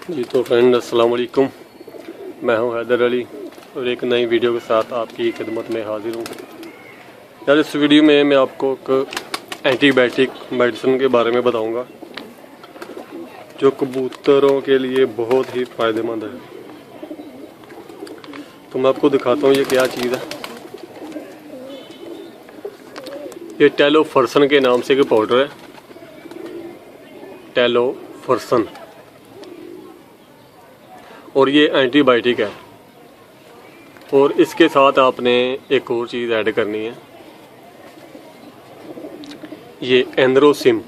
जी तो फ्रेंड अस्सलाम वालेकुम, मैं हूं हैदर अली और एक नई वीडियो के साथ आपकी खिदमत में हाजिर हूं। यार इस वीडियो में मैं आपको एक एंटीबायोटिक मेडिसिन के बारे में बताऊंगा जो कबूतरों के लिए बहुत ही फ़ायदेमंद है। तो मैं आपको दिखाता हूँ ये क्या चीज़ है। ये टेलोफर्सन के नाम से एक पाउडर है, टेलोफर्सन, और ये एंटीबायोटिक है। और इसके साथ आपने एक और चीज़ ऐड करनी है, ये एंड्रोसिम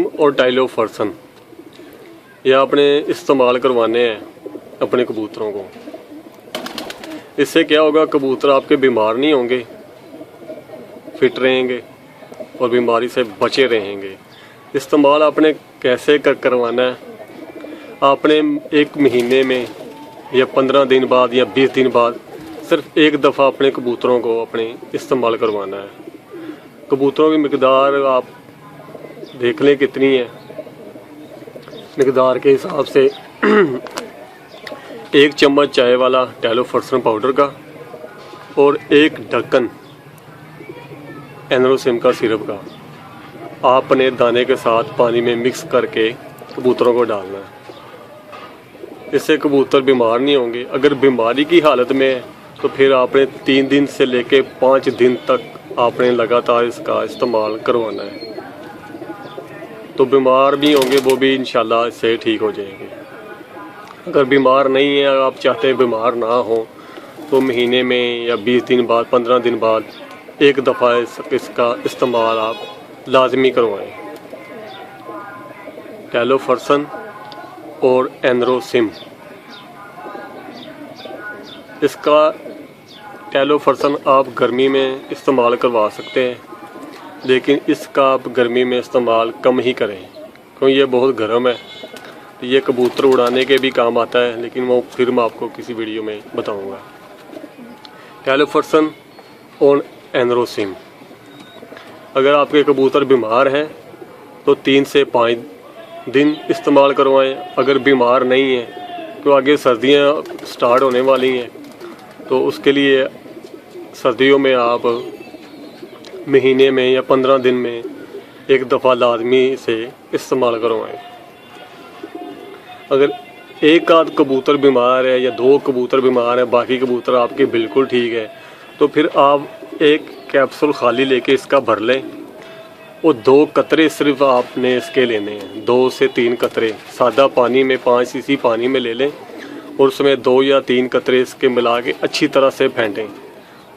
और टेलोफर्सन, ये आपने इस्तेमाल करवाने हैं अपने कबूतरों को। इससे क्या होगा, कबूतर आपके बीमार नहीं होंगे, फिट रहेंगे और बीमारी से बचे रहेंगे। इस्तेमाल आपने कैसे करवाना है, आपने एक महीने में या 15 दिन बाद या 20 दिन बाद सिर्फ एक दफ़ा अपने कबूतरों को अपने इस्तेमाल करवाना है। कबूतरों की मकदार आप देख लें कितनी है, मकदार के हिसाब से 1 चम्मच चाय वाला टेलोफर्सन पाउडर का और 1 ढक्कन एंड्रोसिम का सिरप का आपने दाने के साथ पानी में मिक्स करके कबूतरों को डालना है। इससे कबूतर बीमार नहीं होंगे। अगर बीमारी की हालत में है तो फिर आपने 3 दिन से लेके 5 दिन तक आपने लगातार इसका इस्तेमाल करवाना है। तो बीमार भी होंगे वो भी इंशाल्लाह इससे ठीक हो जाएंगे। अगर बीमार नहीं है, आप चाहते हैं बीमार ना हो, तो महीने में या 20 दिन बाद 15 दिन बाद एक दफ़ा इसका इस्तेमाल आप लाजमी करवाएं। टेलोफर्सन और एंड्रोसिम, इसका टेलोफर्सन आप गर्मी में इस्तेमाल करवा सकते हैं, लेकिन इसका आप गर्मी में इस्तेमाल कम ही करें क्योंकि ये बहुत गर्म है। ये कबूतर उड़ाने के भी काम आता है, लेकिन वो फिर मैं आपको किसी वीडियो में बताऊंगा। टेलोफर्सन और एंड्रोसिम, अगर आपके कबूतर बीमार हैं तो 3 से 5 दिन इस्तेमाल करवाएं। अगर बीमार नहीं है तो आगे सर्दियां स्टार्ट होने वाली हैं, तो उसके लिए सर्दियों में आप महीने में या 15 दिन में एक दफ़ा लाजमी से इस्तेमाल करवाएं। अगर एक आध कबूतर बीमार है या 2 कबूतर बीमार है, बाकी कबूतर आपके बिल्कुल ठीक है, तो फिर आप एक कैप्सूल खाली लेके इसका भर लें और 2 कतरे सिर्फ आपने इसके लेने हैं। 2 से 3 कतरे सादा पानी में 5 सीसी पानी में ले लें और उसमें 2 या 3 कतरे इसके मिला के अच्छी तरह से फेंटें।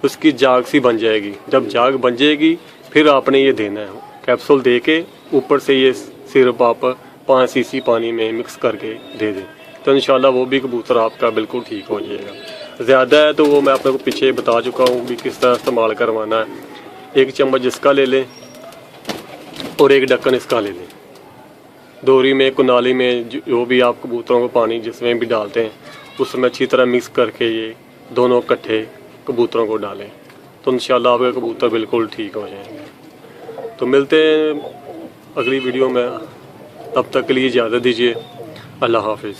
उसकी जाग सी बन जाएगी। जब जाग बन जाएगी फिर आपने ये देना है, कैप्सूल दे के ऊपर से ये सिरप आप 5 सीसी पानी में मिक्स करके दे दें, तो इंशाल्लाह वो भी कबूतर आपका बिल्कुल ठीक हो जाएगा। ज़्यादा है तो वो मैं आपको पीछे बता चुका हूँ भी किस तरह इस्तेमाल करवाना है। 1 चम्मच इसका ले लें और 1 ढक्कन इसका ले लें। दोरी में, कुनाली में, जो भी आप कबूतरों को पानी जिसमें भी डालते हैं उसमें अच्छी तरह मिक्स करके ये दोनों इकट्ठे कबूतरों को डालें, तो इंशाल्लाह आपके कबूतर बिल्कुल ठीक हो जाएंगे। तो मिलते हैं अगली वीडियो में, तब तक के लिए इजाज़त दीजिए। अल्लाह हाफिज़।